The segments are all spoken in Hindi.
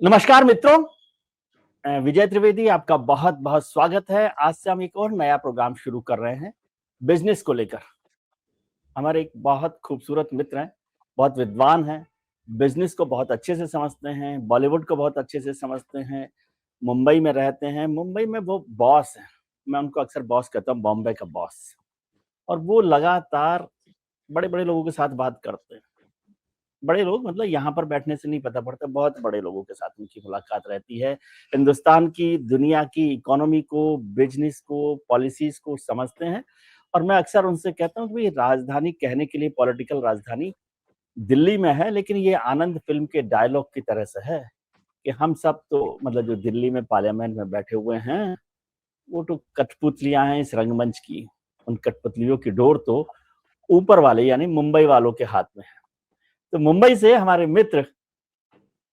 नमस्कार मित्रों, विजय त्रिवेदी आपका बहुत बहुत स्वागत है। आज से हम एक और नया प्रोग्राम शुरू कर रहे हैं बिजनेस को लेकर। हमारे एक बहुत खूबसूरत मित्र हैं, बहुत विद्वान हैं, बिजनेस को बहुत अच्छे से समझते हैं, बॉलीवुड को बहुत अच्छे से समझते हैं, मुंबई में रहते हैं। मुंबई में वो बॉस हैं, मैं उनको अक्सर बॉस कहता हूँ, बॉम्बे का बॉस। और वो लगातार बड़े बड़े लोगों के साथ बात करते हैं। बड़े लोग मतलब यहाँ पर बैठने से नहीं पता पड़ता, बहुत बड़े लोगों के साथ उनकी मुलाकात रहती है। हिंदुस्तान की, दुनिया की इकोनॉमी को, बिज़नेस को, पॉलिसीज़ को समझते हैं। और मैं अक्सर उनसे कहता हूँ कि भई राजधानी कहने के लिए पॉलिटिकल राजधानी दिल्ली में है, लेकिन ये आनंद फ़िल्म के डायलॉग की तरह से है कि हम सब तो मतलब जो दिल्ली में पार्लियामेंट में बैठे हुए हैं, वो तो कठपुतलियाँ हैं इस रंगमंच की। उन कठपुतलियों की डोर तो ऊपर वाले यानी मुंबई वालों के हाथ में है। तो मुंबई से हमारे मित्र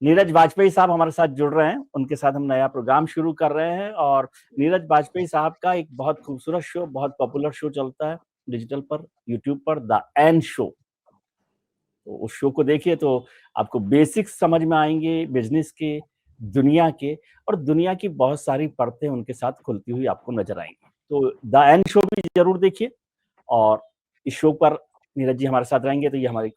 नीरज वाजपेयी साहब हमारे साथ जुड़ रहे हैं। उनके साथ हम नया प्रोग्राम शुरू कर रहे हैं और नीरज वाजपेयी साहब का एक बहुत खूबसूरत शो, बहुत पॉपुलर शो चलता है डिजिटल पर, यूट्यूब पर, द एन शो। तो उस शो को देखिए तो आपको बेसिक्स समझ में आएँगे बिज़नेस के, दुनिया के, और दुनिया की बहुत सारी परतें उनके साथ खुलती हुई आपको नज़र आएँगी। तो द एन शो भी ज़रूर देखिए। और इस शो पर नीरज जी हमारे साथ रहेंगे तो ये हमारी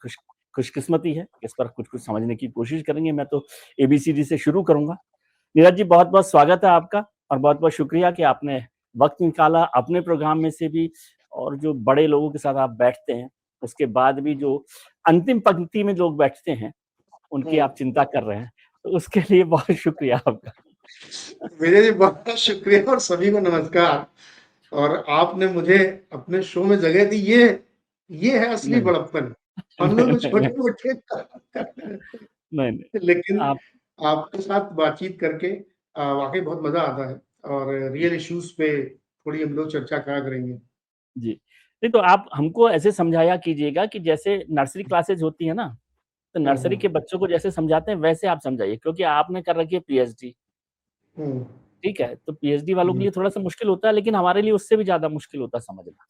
खुशकिस्मती है। इस पर कुछ-कुछ समझने की कोशिश करेंगे। मैं तो एबीसीडी से शुरू करूँगा। नीरज जी बहुत-बहुत स्वागत है आपका और बहुत-बहुत शुक्रिया कि आपने वक़्त निकाला अपने प्रोग्राम में से भी, और जो बड़े लोगों के साथ आप बैठते हैं, उसके बाद भी जो अंतिम पंक्ति में लोग बैठते हैं, उनकी आप चिंता कर रहे हैं। तो उसके लिए बहुत शुक्रिया आपका। विजय जी, बहुत शुक्रिया और सभी को नमस्कार। और आपने मुझे अपने शो में जगह दी, ये है असली नहीं, बड़प्पन। हम नहीं, लोग नहीं, नहीं, छोटे-मोटे नहीं, नहीं। लेकिन आप आपके साथ बातचीत करके वाक़ई बहुत मज़ा आता है और रियल इश्यूज़ पे थोड़ी हम लोग चर्चा करा करेंगे। जी। नहीं तो आप हमको ऐसे समझाया कीजिएगा कि जैसे नर्सरी क्लासेज़ होती है ना, तो हुँ, नर्सरी हुँ। के बच्चों को जैसे समझाते हैं वैसे आप समझाइए, क्योंकि आपने कर रखी है पीएचडी, हुँ, ठीक है? तो पीएचडी वालों के हुँ, लिए थोड़ा-सा मुश्किल होता है, लेकिन हमारे लिए उससे भी ज़्यादा मुश्किल होता है समझना।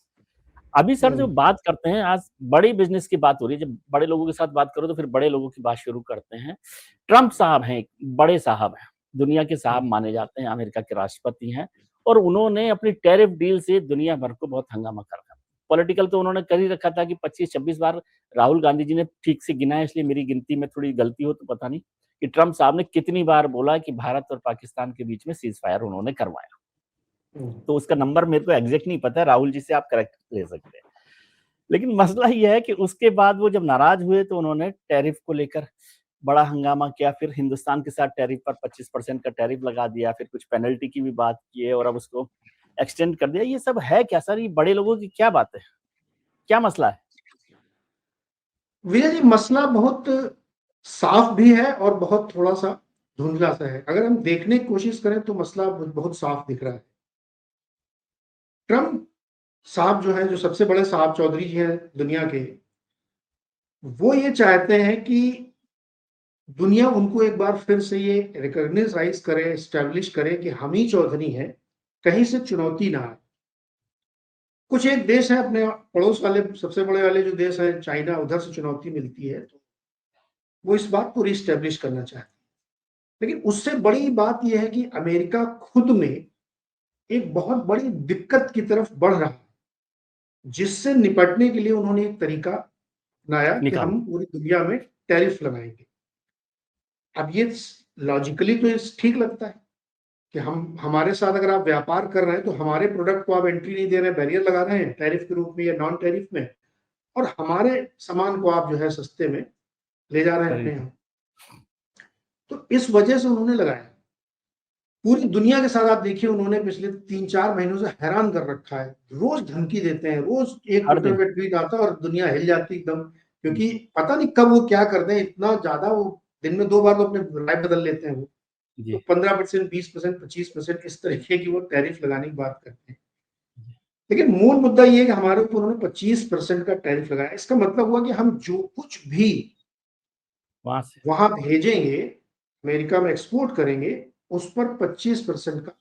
अभी सर जो हुँ, बात करते हैं, आज बड़ी बिज़नेस की बात हो रही है, जब बड़े लोगों के साथ बात करो तो फिर बड़े लोगों की बात शुरू करते हैं। ट्रम्प साहब हैं, एक बड़े साहब हैं, दुनिया के साहब हुँ, माने जाते हैं, अमेरिका के राष्ट्रपति हैं, और उन्होंने अपनी टैरिफ डील से दुनिया भर को बहुत हंगामा कर रखा। पॉलिटिकल तो उन्होंने कर ही रखा था कि 25-26 बार राहुल गांधी जी ने ठीक से गिना है, इसलिए मेरी गिनती में थोड़ी गलती हो तो पता नहीं कि ट्रम्प साहब ने कितनी बार बोला कि भारत और पाकिस्तान के बीच में सीज़ फायर उन्होंने करवाया। हुँ। तो उसका नंबर मेरे को एग्ज़ैक्ट नहीं पता है, राहुल जी से आप करेक्ट ले सकते हैं। लेकिन मसला ये है कि उसके बाद वो जब नाराज़ हुए तो उन्होंने टैरिफ को लेकर बड़ा हंगामा किया, फिर हिंदुस्तान के साथ टैरिफ पर 25% का टैरिफ लगा दिया, फिर कुछ पेनल्टी की भी बात की है और अब उसको एक्सटेंड कर दिया। ये सब है क्या सर? ये बड़े लोगों की क्या बात है? क्या मसला है? विजय जी, मसला बहुत साफ भी है और बहुत थोड़ा-सा धुंधला-सा है। अगर हम देखने की कोशिश करें तो मसला बहुत साफ दिख रहा है। ट्रम्प साहब जो हैं, जो सबसे बड़े साहब चौधरी जी हैं दुनिया के, वो ये चाहते हैं कि दुनिया उनको एक बार फिर से ये रिकॉग्नाइज़ करे, एस्टेब्लिश करे कि हम ही चौधरी हैं, कहीं से चुनौती ना आए। कुछ एक देश हैं अपने पड़ोस वाले, सबसे बड़े वाले जो देश हैं चाइना, उधर से चुनौती मिलती है, तो वो इस बात को रीएस्टेब्लिश करना चाहते हैं। लेकिन उससे बड़ी बात ये है कि अमेरिका खुद में एक बहुत बड़ी दिक्कत की तरफ बढ़ रहा है, जिससे निपटने के लिए उन्होंने एक तरीका अपनाया कि निकालो। हम पूरी दुनिया में टैरिफ लगाएँगे। अब ये लॉजिकली तो ये ठीक लगता है कि हम हमारे साथ अगर आप व्यापार कर रहे हैं, तो हमारे प्रोडक्ट को आप एंट्री नहीं दे रहे हैं, बैरियर लगा रहे हैं टैरिफ के रूप में या नॉन टैरिफ में, और हमारे सामान को आप जो है सस्ते में ले जा रहे हैं अपने खरीद यहाँ। तो इस वजह से उन्होंने लगाया। पूरी दुनिया के साथ आप देखिए, उन्होंने पिछले 3-4 महीनों से हैरान कर रखा है। रोज़ धमकी देते हैं, रोज़ एक हर ट्विटर दिन। पे ट्वीट आता है और दुनिया हिल जाती है एकदम, क्योंकि पता नहीं कब वो क्या कर दें, इतना ज़्यादा वो दिन में 2 बार तो अपने राय बदल लेते हैं वो। तो जी। 15%, 20%, 25% इस तरीके की वो टैरिफ लगाने की बात करते हैं। लेकिन मूल मुद्दा ये है कि हमारे ऊपर उन्होंने 25% का टैरिफ लगाया। इसका मतलब हुआ कि हम जो कुछ भी वहाँ से वहाँ भेजेंगे, अमेरिका में एक्सपोर्ट करेंगे, उस पर 25% का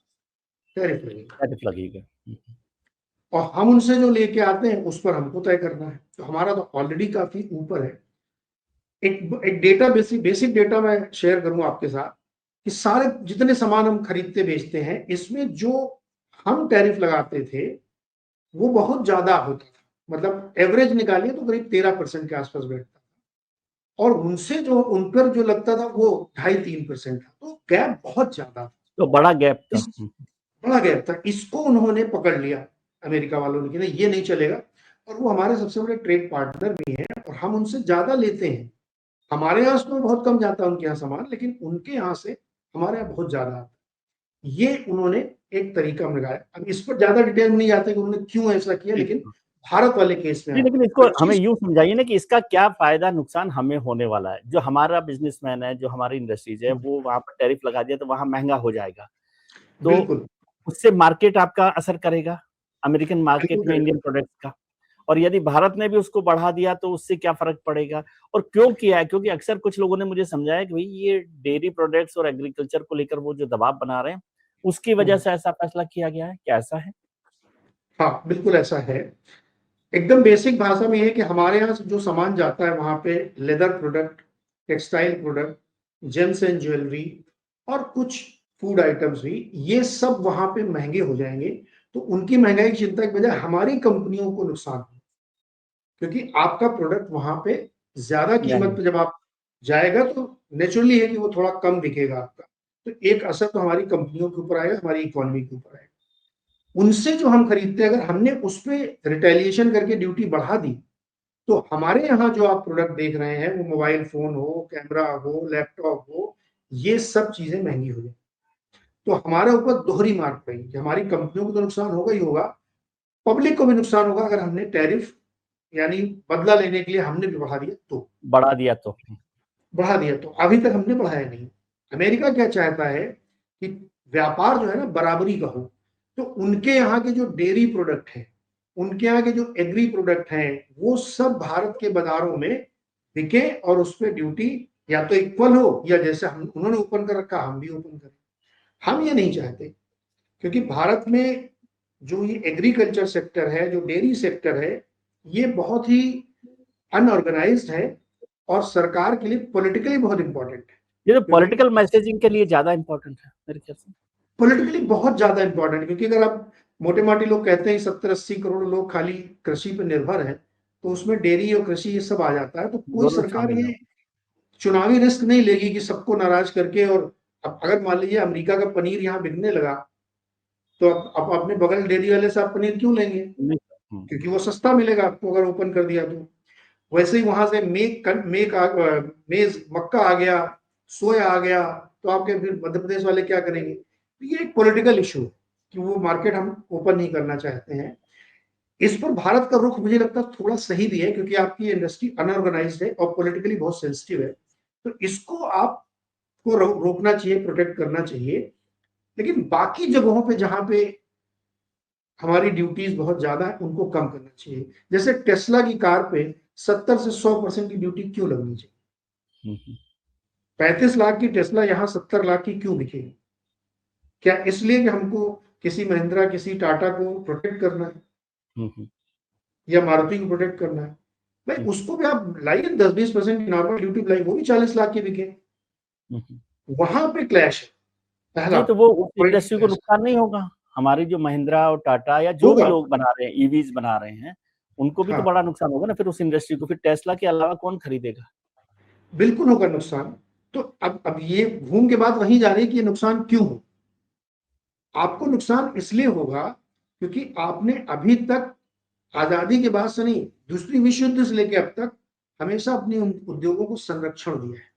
टैरिफ लगेगा। टैरिफ लगेगा। और हम उनसे जो लेके आते हैं, उस पर हमको तय करना है। तो हमारा तो ऑलरेडी काफ़ी ऊपर है। एक एक डेटा बेसिक बेसिक डेटा मैं शेयर करूँ आपके साथ। कि सारे जितने सामान हम खरीदते बेचते हैं, इसमें जो हम टैरिफ लगाते थे वो बहुत ज्यादा होता था। मतलब एवरेज निकालिए तो करीब 13% के आसपास बैठता था, और उनसे जो उन पर जो लगता था वो 2.5-3% था। तो गैप बहुत ज्यादा था। तो बड़ा गैप था। इस बड़ा गैप था, इसको उन्होंने पकड़ लिया अमेरिका वालों ने कि नहीं, ये नहीं चलेगा। और वो हमारे सबसे बड़े ट्रेड पार्टनर भी हैं और हम उनसे ज्यादा लेते हैं। हमारे यहाँ से बहुत कम जाता है उनके यहाँ सामान, लेकिन उनके यहाँ से हमारे यहाँ बहुत ज्यादा आता है। ये उन्होंने एक तरीका लगाया। अब इस पर ज्यादा डिटेल में नहीं जाते कि उन्होंने क्यों ऐसा किया, लेकिन भारत वाले केस में नहीं, आता लेकिन है इसको हर हमें चीज। यूं समझाइए ना कि इसका क्या फायदा नुकसान हमें होने वाला है। जो हमारा बिजनेसमैन है, जो हमारी इंडस्ट्रीज है, वो वहां पर टैरिफ लगा दिया तो वहां महंगा हो जाएगा, तो बिल्कुल उससे मार्केट आपका असर करेगा, अमेरिकन मार्केट बिल्कुल में करेगा। इंडियन प्रोडक्ट्स का। और यदि भारत ने भी उसको बढ़ा दिया तो उससे क्या फर्क पड़ेगा, और क्यों किया है? क्योंकि अक्सर कुछ लोगों ने मुझे समझाया कि भाई ये डेयरी प्रोडक्ट्स और एग्रीकल्चर को लेकर वो जो दबाव बना रहे हैं, उसकी वजह से ऐसा फैसला किया गया है। क्या ऐसा है? हाँ बिल्कुल ऐसा है। एकदम बेसिक भाषा में है कि हमारे यहाँ से जो सामान जाता है वहां पे leather product, textile product, James and jewellery और कुछ फूड आइटम्स भी, ये सब वहां पे महंगे हो जाएंगे। तो उनकी महंगाई की चिंता की बजाय हमारी कंपनियों को नुकसान हो, क्योंकि आपका प्रोडक्ट वहां पे ज्यादा कीमत पे जब आप जाएगा तो नेचुरली है कि वो थोड़ा कम बिकेगा आपका। तो एक असर तो हमारी कंपनियों के ऊपर आएगा, हमारी इकोनॉमी के ऊपर आएगा। उनसे जो हम खरीदते हैं, अगर हमने उस पर रिटेलिएशन करके ड्यूटी बढ़ा दी, तो हमारे यहाँ जो आप प्रोडक्ट देख रहे हैं, वो मोबाइल फोन हो, कैमरा हो, लैपटॉप हो, ये सब चीजें महंगी हो जाए। तो हमारे ऊपर दोहरी मार पड़ेगी। हमारी कंपनियों को तो नुकसान होगा ही होगा, पब्लिक को भी नुकसान होगा अगर हमने टैरिफ यानी बदला लेने के लिए हमने भी बढ़ा दिया तो। बढ़ा दिया तो। बढ़ा दिया तो अभी तक हमने बढ़ाया नहीं। अमेरिका क्या चाहता है कि व्यापार जो है ना बराबरी का हो। तो उनके यहाँ के जो डेयरी प्रोडक्ट है, उनके यहाँ के जो एग्री प्रोडक्ट हैं, वो सब भारत के बाजारों में बिके और उस पर ड्यूटी या तो इक्वल हो, या जैसे हम उन्होंने ओपन कर रखा हम भी ओपन करें। हम ये नहीं चाहते, क्योंकि भारत में जो ये एग्रीकल्चर सेक्टर है, जो डेयरी सेक्टर है, ये बहुत ही अनऑर्गेनाइज्ड है और सरकार के लिए पॉलिटिकली बहुत इंपॉर्टेंट है। ये तो क्योंकि पॉलिटिकल मैसेजिंग के लिए ज्यादा इंपॉर्टेंट है मेरे ख्याल से। पॉलिटिकली बहुत ज्यादा इंपॉर्टेंट है, क्योंकि अगर आप मोटे माटे लोग कहते हैं 70-80 करोड़ लोग खाली कृषि पर निर्भर है, तो उसमें डेयरी और कृषि ये सब आ जाता है। तो कोई दोनों सरकार शामिल ये हो। चुनावी रिस्क नहीं लेगी कि सबको नाराज करके। और अब अगर मान लीजिए अमेरिका का पनीर यहाँ बिकने लगा, तो अब अपने बगल डेयरी वाले से आप पनीर क्यों लेंगे? नहीं। क्योंकि वो सस्ता मिलेगा आपको अगर ओपन कर दिया तो। वैसे ही वहां से मेज मक्का आ गया, सोया आ गया, तो आपके फिर मध्य प्रदेश वाले क्या करेंगे? तो ये एक पॉलिटिकल इशू है कि वो मार्केट हम ओपन नहीं करना चाहते हैं। इस पर भारत का रुख मुझे लगता है थोड़ा सही भी है, क्योंकि आपकी इंडस्ट्री अनऑर्गेनाइज्ड है और पॉलिटिकली बहुत सेंसिटिव है। तो इसको आपको रोकना चाहिए, प्रोटेक्ट करना चाहिए। लेकिन बाकी जगहों पे जहां पे हमारी ड्यूटीज बहुत ज्यादा है, उनको कम करना चाहिए। जैसे टेस्ला की कार पे 70 से 100% की ड्यूटी क्यों लगनी चाहिए? 35 लाख की टेस्ला यहाँ 70 लाख की क्यों बिकेगी? क्या इसलिए कि हमको किसी महिंद्रा, किसी टाटा को प्रोटेक्ट करना है, या मारुति को प्रोटेक्ट करना है? भाई उसको भी आप लाइए 10-20% की नॉर्मल ड्यूटी लाइए, वो भी 40 लाख की बिके। वहां पे क्लैश है, पहला नहीं तो वो उस पॉइंट इंडस्ट्री को क्लैश नुकसान नहीं होगा? हमारी जो महिंद्रा और टाटा या जो भी होगा। लोग बना रहे हैं, ईवीज बना रहे हैं, उनको भी तो हाँ बड़ा नुकसान होगा ना फिर उस इंडस्ट्री को। फिर टेस्ला के अलावा कौन खरीदेगा? बिल्कुल होगा नुकसान। तो अब ये घूम के बात वहीं जा रही है कि ये नुकसान क्यों हो। आपको नुकसान इसलिए होगा क्योंकि आपने अभी तक आजादी के बाद से नहीं, दूसरी विश्व युद्ध से लेकर अब तक हमेशा अपने उद्योगों को संरक्षण दिया है।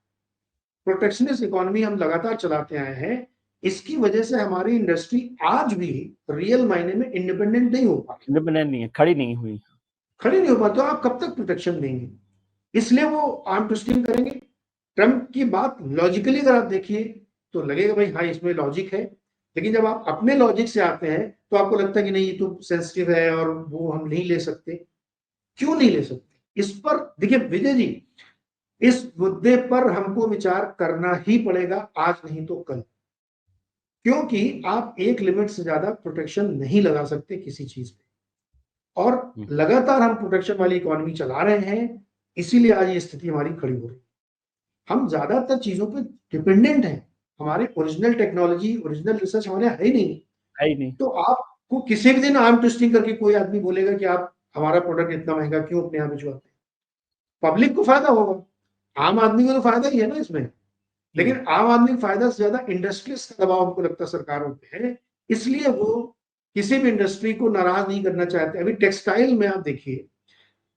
प्रोटेक्शनिस्ट इकोनॉमी हम लगातार चलाते आए हैं। इसकी वजह से हमारी इंडस्ट्री आज भी रियल मायने में इंडिपेंडेंट नहीं हो पाती, इंडिपेंडेंट नहीं है, खड़ी नहीं हुई। खड़ी नहीं हो पाती। तो आप कब तक प्रोटेक्शन देंगे? इसलिए वो आर्म ट्विस्टिंग करेंगे। ट्रंप की बात लॉजिकली अगर आप देखिए तो लगेगा भाई हाँ इसमें लॉजिक है, लेकिन जब आप अपने लॉजिक से आते हैं तो आपको लगता है कि नहीं ये तो सेंसिटिव है और वो हम नहीं ले सकते। क्यों नहीं ले सकते? इस पर देखिए विजय जी, इस मुद्दे पर हमको विचार करना ही पड़ेगा, आज नहीं तो कल। क्योंकि आप एक लिमिट से ज्यादा प्रोटेक्शन नहीं लगा सकते किसी चीज पे, और लगातार हम प्रोटेक्शन वाली इकोनॉमी चला रहे हैं। इसीलिए आज ये स्थिति हमारी खड़ी हो रही है। हम ज्यादातर चीजों पे डिपेंडेंट हैं। हमारे ओरिजिनल टेक्नोलॉजी, ओरिजिनल रिसर्च हमारे है ही नहीं। है ही नहीं। तो आपको किसी भी दिन आर्म ट्विस्टिंग करके कोई आदमी बोलेगा कि आप हमारा प्रोडक्ट इतना महंगा क्यों अपने यहाँ भिजवाते हैं? पब्लिक को फायदा होगा, आम आदमी को तो फायदा ही है ना इसमें। लेकिन आम आदमी का फायदा से ज्यादा इंडस्ट्रीज का दबाव हमको लगता है सरकारों पे है, इसलिए वो किसी भी इंडस्ट्री को नाराज नहीं करना चाहते। अभी टेक्सटाइल में आप देखिए,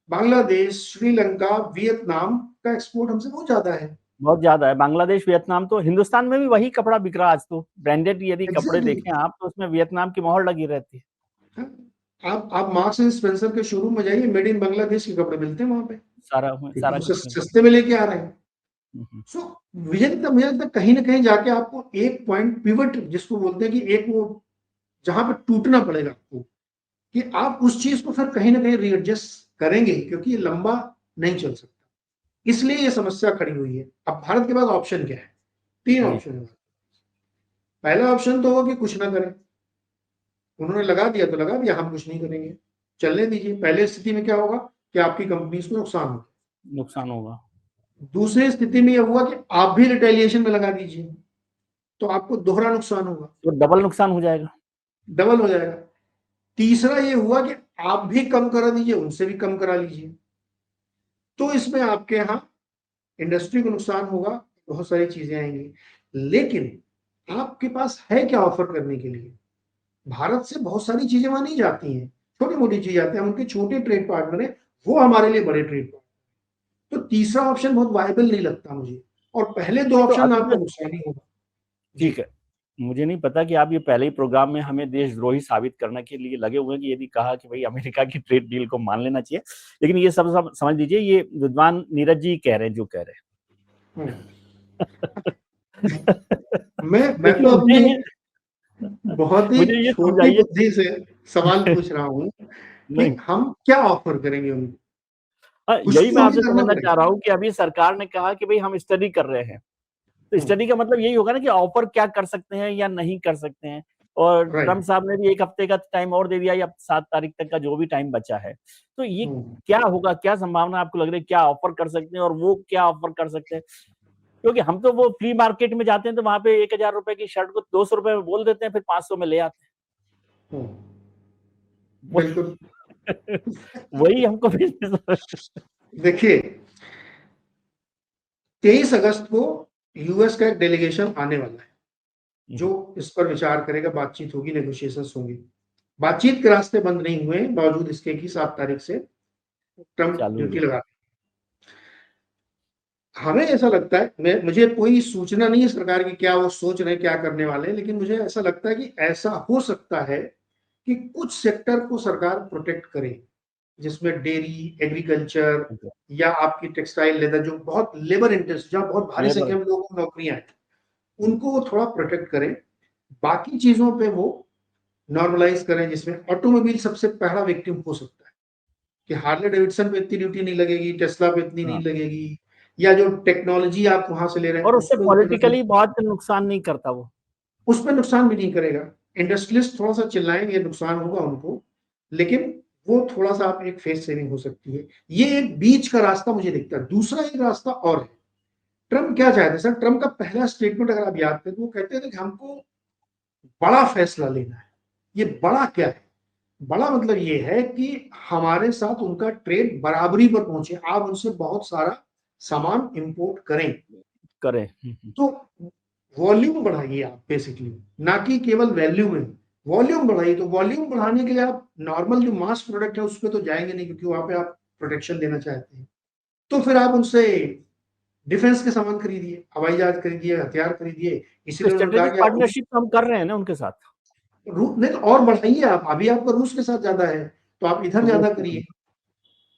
बांग्लादेश, श्रीलंका, वियतनाम का एक्सपोर्ट हमसे बहुत ज्यादा है। बहुत ज्यादा है। बांग्लादेश, वियतनाम, तो हिंदुस्तान में भी वही कपड़ा बिक रहा है आज तो। ब्रांडेड यदि कपड़े एग्जैक्टली। देखें आप तो उसमें वियतनाम की मोहर लगी रहती है। आप मार्क्स एंड स्पेंसर के शोरूम में जाइए, मेड इन बांग्लादेश के कपड़े मिलते हैं वहां पे, सारा क्योंकि सारा वो कुछ मिलता सस्ते में लेके आ रहे हैं। है। सो मुझे लगता है कहीं ना कहीं जाके आपको एक पॉइंट पिवट जिसको बोलते हैं कि एक वो जहां पे टूटना पड़ेगा आपको, कि आप उस चीज को फिर कहीं ना कहीं रीएडजस्ट करेंगे, क्योंकि ये लंबा नहीं चल सकता। इसलिए ये समस्या खड़ी हुई है। अब भारत के पास ऑप्शन क्या है? 3 जी। ऑप्शन है। पहला ऑप्शन तो होगा कि कुछ ना करें, उन्होंने लगा दिया तो लगा दिया, हम कुछ नहीं करेंगे, चलने दीजिए। पहले स्थिति में क्या होगा कि आपकी कंपनीज को नुकसान होगा। नुकसान होगा। दूसरी स्थिति में यह हुआ कि आप भी रिटेलिएशन में लगा दीजिए, तो आपको दोहरा नुकसान होगा, तो डबल नुकसान हो जाएगा। डबल हो जाएगा। तीसरा ये हुआ कि आप भी कम करा दीजिए, उनसे भी कम करा लीजिए, तो इसमें आपके यहाँ इंडस्ट्री को नुकसान होगा, बहुत सारी चीजें आएंगी। लेकिन आपके पास है क्या ऑफर करने के लिए? भारत से बहुत सारी चीजें वहां नहीं जाती हैं, छोटी मोटी चीजें आती हैं, उनके छोटे ट्रेड पार्टनर है, वो हमारे लिए बड़े ट्रेड पार्टनर। तो तीसरा ऑप्शन बहुत वायबल नहीं लगता मुझे, और पहले दो तो ऑप्शन अभी आपको मैं, नुकसान ही होगा। जी। ठीक है, मुझे नहीं पता कि आप ये पहले ही प्रोग्राम में हमें देशद्रोही साबित करने के लिए लगे हुए हैं कि यदि कहा कि भाई अमेरिका की ट्रेड डील को मान लेना चाहिए। लेकिन ये सब समझ लीजिए, ये विद्वान नीरज जी कह रहे हैं जो कह रहे हम्म। हैं। मैं लेकिन तो अपनी मुझे बहुत ही मुझे ये छोटी समझाइए। बुद्धि से सवाल पूछ रहा हूँ कि नहीं, हम क्या ऑफर करेंगे उनको? कुछ यही मैं तो हमें आपसे करना समझना चाह पड़ेगा। रहा हूँ कि अभी सरकार ने कहा कि भाई हम स्टडी कर रहे हैं। तो हम्म, स्टडी का मतलब यही होगा ना कि ऑफर क्या कर सकते हैं या नहीं कर सकते हैं। और ट्रम्प राइट। साहब ने भी 1 हफ्ते का टाइम और दे दिया, या 7 तारीख तक का जो भी टाइम बचा है। तो ये हम्म, क्या होगा, क्या संभावना आपको लग रही है, क्या ऑफर कर सकते हैं और वो क्या ऑफर कर सकते हैं? क्योंकि हम तो वो फ्री मार्केट में जाते हैं तो वहां पे 1,000 रुपए की शर्ट को 200 रुपए में बोल देते हैं, फिर 500 में ले आते हम्म, हैं। बिल्कुल। वही हमको देखिए, 23 अगस्त को यूएस का एक डेलीगेशन आने वाला है, जो इस पर विचार करेगा, बातचीत होगी, नेगोशिएशंस होंगी। बातचीत के रास्ते बंद नहीं हुए, बावजूद इसके कि 7 तारीख से ट्रम्प चालू हो ड्यूटी गया। लगा। हमें ऐसा लगता है, मुझे कोई सूचना नहीं है सरकार की क्या वो सोच रहे हैं, क्या करने वाले हैं, लेकिन मुझे ऐसा लगता है कि ऐसा हो सकता है कि कुछ सेक्टर को सरकार प्रोटेक्ट करे, जिसमें डेयरी, एग्रीकल्चर या आपकी टेक्सटाइल, लेदर, जो बहुत लेबर इंटेंसिव, जहाँ बहुत भारी लेबर। संख्या में लोगों को नौकरियां हैं, उनको वो थोड़ा प्रोटेक्ट करें। बाकी चीजों पे वो नॉर्मलाइज करें, जिसमें ऑटोमोबाइल सबसे पहला विक्टिम हो सकता है, कि हार्ले डेविडसन पे इतनी ड्यूटी नहीं लगेगी, टेस्ला पे इतनी नहीं हाँ, लगेगी, या जो टेक्नोलॉजी आप वहां से ले रहे हैं और उस उससे पर उतना पॉलिटिकली बहुत नुकसान नहीं करता वो। उस पर नुकसान भी नहीं करेगा। इंडस्ट्रियलिस्ट थोड़ा सा चिल्लाएंगे, नुकसान होगा उनको, लेकिन वो थोड़ा सा आप एक फेस सेविंग हो सकती है। ये एक बीच का रास्ता मुझे दिखता है। दूसरा एक रास्ता और है। ट्रम्प क्या चाहते हैं सर? ट्रम्प का पहला स्टेटमेंट अगर आप याद करें तो वो कहते थे कि हमको बड़ा फैसला लेना है। ये बड़ा क्या है? बड़ा मतलब ये है कि हमारे साथ उनका ट्रेड बराबरी पर पहुंचे, आप उनसे बहुत सारा सामान इंपोर्ट करें, करें। तो वॉल्यूम बढ़ाइए आप बेसिकली, ना कि केवल वैल्यू में। वॉल्यूम बढ़ाइए, तो वॉल्यूम बढ़ाने के लिए आप नॉर्मल जो मास प्रोडक्ट है उस पर तो जाएंगे नहीं, क्योंकि वहां पे आप प्रोटेक्शन देना चाहते हैं। तो फिर आप उनसे डिफेंस के सामान खरीदिए, हवाई जहाज खरीदिए, हथियार खरीदिए। तो इसीलिए उन्होंने कहा स्ट्रेटेजिक कि आप पार्टनरशिप हम कर रहे हैं ना उनके साथ। रूस नहीं तो और बढ़ाइए आप। अभी आपका रूस के साथ ज्यादा है, तो आप इधर रूस ज्यादा के करिए, साथ।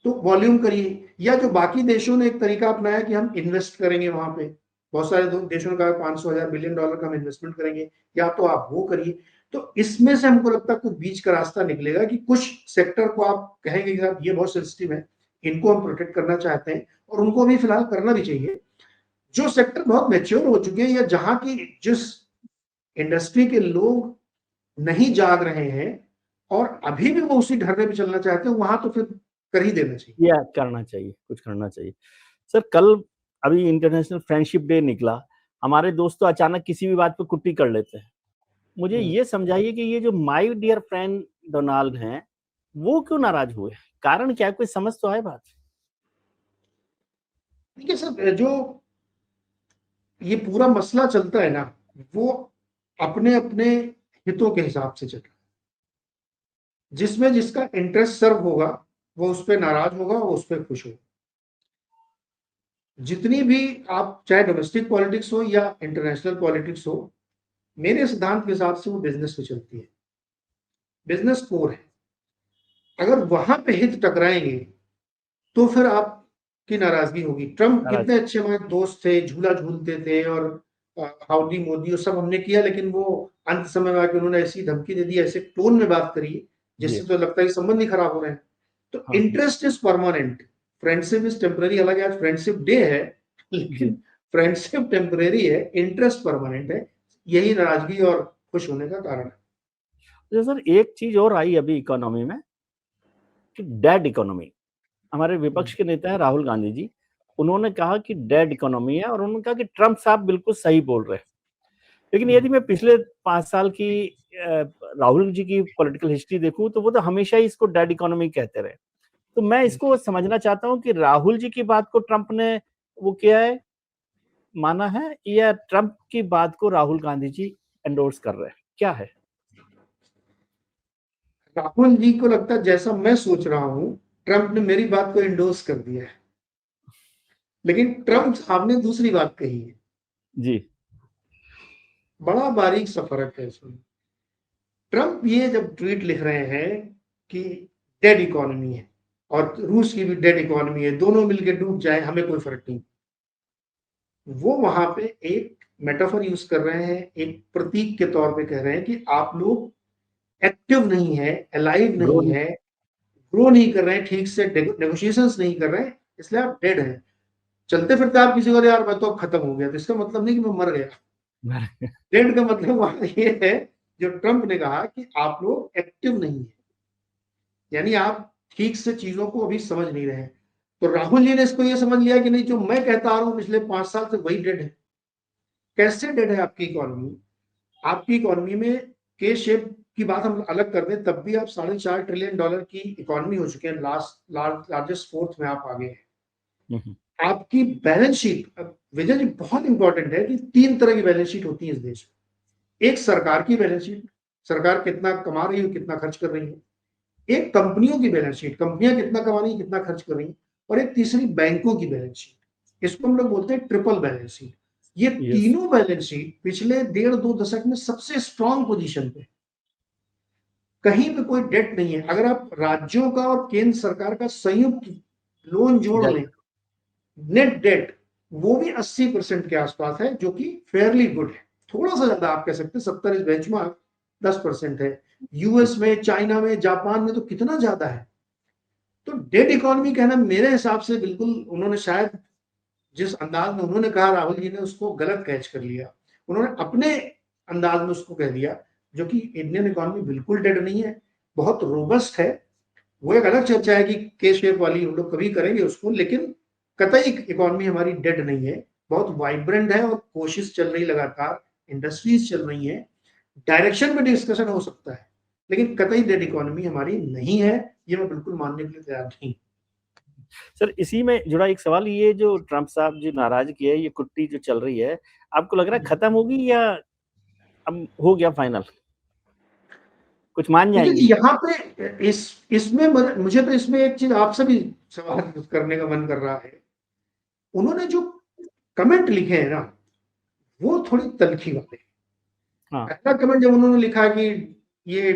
तो वॉल्यूम करिए। या जो बाकी देशों ने एक तरीका अपनाया कि हम इन्वेस्ट करेंगे वहां पे, बहुत सारे देशों ने कहा 500,000 बिलियन डॉलर का हम इन्वेस्टमेंट करेंगे, या तो आप वो करिए। तो इसमें से हमको लगता है कुछ बीच का रास्ता निकलेगा, कि कुछ सेक्टर को आप कहेंगे कि साहब ये बहुत सेंसिटिव है, इनको हम प्रोटेक्ट करना चाहते हैं, और उनको भी फिलहाल करना भी चाहिए। जो सेक्टर बहुत मैच्योर हो चुके हैं, या जहां की जिस इंडस्ट्री के लोग नहीं जाग रहे हैं और अभी भी वो उसी ढर्रे पे चलना चाहते हैं, वहां तो फिर कर ही देना चाहिए। या करना चाहिए, कुछ करना चाहिए। सर, कल अभी इंटरनेशनल फ्रेंडशिप डे निकला, हमारे दोस्त तो अचानक किसी भी बात पे कुट्टी कर लेते हैं। मुझे ये समझाइए कि ये जो माय डियर फ्रेंड डोनाल्ड हैं, वो क्यों नाराज हुए? कारण क्या है? कोई समझ तो आए बात। देखिए सर, जो ये पूरा मसला चलता है ना, वो अपने-अपने हितों के हिसाब से चल रहा है। जिसमें जिसका इंटरेस्ट सर्व होगा, वो उस पे नाराज़ होगा, वो उस पे खुश होगा। जितनी भी आप चाहे डोमेस्टिक पॉलिटिक्स हो या इंटरनेशनल पॉलिटिक्स हो, मेरे सिद्धांत के हिसाब से वो बिज़नेस पे चलती है। बिज़नेस कोर है। अगर वहाँ पे हित टकराएँगे, तो फिर आपकी नाराज़गी होगी। ट्रम्प नाराज। कितने अच्छे हमारे दोस्त थे, झूला झूलते थे और हाउडी मोदी और सब हमने किया, लेकिन वो अंत समय में आके उन्होंने ऐसी धमकी दे दी, ऐसे टोन में बात करी, जी। जिससे तो लगता है कि संबंध ही खराब हो रहे हैं। तो हाँ, interest is permanent, friendship is temporary. हालाँकि आज फ्रेंडशिप डे है, जी। लेकिन फ्रेंडशिप टेम्परेरी है, इंटरेस्ट परमानेंट है। यही नाराज़गी और खुश होने का कारण है। अच्छा सर, एक चीज़ और आई अभी इकोनॉमी में कि डेड इकोनॉमी। हमारे हुँ, विपक्ष के नेता हैं राहुल गांधी जी, उन्होंने कहा कि डेड इकोनॉमी है और उन्होंने कहा कि ट्रम्प साहब बिल्कुल सही बोल रहे हैं। लेकिन हुँ, यदि मैं पिछले 5 साल की राहुल जी की पॉलिटिकल हिस्ट्री देखूँ तो वो तो हमेशा ही इसको डेड इकोनॉमी कहते रहे। तो मैं हुँ। इसको समझना चाहता हूँ कि राहुल जी की बात को ट्रम्प ने वो किया है, माना है या ट्रम्प की बात को राहुल गांधी जी एंडोर्स कर रहे हैं? क्या है? राहुल जी को लगता है जैसा मैं सोच रहा हूँ, ट्रम्प ने मेरी बात को एंडोर्स कर दिया है। लेकिन ट्रम्प साहब ने दूसरी बात कही है। जी। बड़ा बारीक सा फ़र्क है इसमें। ट्रम्प ये जब ट्वीट लिख रहे हैं कि डेड इकोनॉमी है और रूस की भी डेड इकोनॉमी है, दोनों मिलके डूब जाएँ, हमें कोई फ़र्क नहीं। वो वहाँ पे एक मेटाफर यूज़ कर रहे हैं, एक प्रतीक के तौर पे कह रहे हैं कि आप लोग एक्टिव नहीं हैं, अलाइव ग्रो नहीं नहीं। हैं, ग्रो नहीं कर रहे हैं, ठीक से नेगोशिएशंस नहीं कर रहे हैं, इसलिए आप डेड हैं। चलते-फिरते आप किसी को यार मैं तो अब खत्म हो गया, तो इसका मतलब नहीं कि मैं मर गया। डेड का मतलब वहाँ ये है, जो ट्रम्प ने कहा कि आप लोग एक्टिव नहीं हैं। यानी आप ठीक से चीज़ों को अभी समझ नहीं रहे हैं। तो राहुल जी ने इसको ये समझ लिया कि नहीं, जो मैं कहता आ रहा हूँ पिछले 5 साल से वही डेड है। कैसे डेड है आपकी इकोनॉमी? आपकी इकोनॉमी में के शेप की बात हम अलग कर दें, तब भी आप $4.5 ट्रिलियन की इकोनॉमी हो चुके हैं, लार्जेस्ट फोर्थ में आप आ गए हैं। हुँ, हुँ। आपकी बैलेंस शीट, विजय जी, बहुत इंपॉर्टेंट है कि 3 तरह की बैलेंस शीट होती है इस देश में। एक सरकार की बैलेंस शीट, सरकार कितना कमा रही है, कितना खर्च कर रही है। एक कंपनियों की बैलेंस शीट, कंपनियां कितना कमा रही हैं, कितना खर्च कर रही हैं। और एक तीसरी बैंकों की बैलेंस शीट, इसको हम लोग बोलते हैं ट्रिपल बैलेंस शीट। ये यस। तीनों बैलेंस शीट पिछले 1.5-2 दशक में सबसे स्ट्रांग पोजीशन पे, कहीं पे कोई डेट नहीं है। अगर आप राज्यों का और केंद्र सरकार का संयुक्त लोन जोड़ डेड। लें, नेट डेट, वो भी 80% के आसपास है, जो कि फेयरली गुड है। थोड़ा सा ज्यादा आप कह सकते हैं, 70 इज बेंचमार्क, 10% है। यूएस में, चाइना में, जापान में तो कितना ज्यादा है। तो डेड इकोनॉमी कहना मेरे हिसाब से बिल्कुल, उन्होंने शायद जिस अंदाज में उन्होंने कहा, राहुल जी ने उसको गलत कैच कर लिया। उन्होंने अपने अंदाज में उसको कह दिया, जो कि इंडियन इकोनॉमी बिल्कुल डेड नहीं है, बहुत रोबस्ट है। वो एक अलग चर्चा है कि के शेप वाली हम लोग कभी करेंगे उसको, लेकिन कतई इकोनॉमी हमारी डेड नहीं है, बहुत वाइब्रेंट है और कोशिश चल रही लगातार, इंडस्ट्रीज चल रही हैं, डायरेक्शन में डिस्कशन हो सकता है, लेकिन कतई डेड इकोनॉमी हमारी नहीं है, ये मैं बिल्कुल मानने के लिए तैयार नहीं। सर, इसी में जुड़ा एक सवाल, ये जो ट्रम्प साहब जो नाराज़गी है, ये कुट्टी जो चल रही है, आपको लग रहा है खत्म होगी या अब हो गया फाइनल? कुछ मान देखिए जाएँगे? यहाँ पे इसमें मुझे तो इसमें एक चीज आपसे भी सवाल करने का मन कर रहा है। उन्होंने जो कमेंट लिखे हैं ना, वो थोड़ी तलखी वाले हैं। हाँ। पहला कमेंट जब उन्होंने लिखा कि ये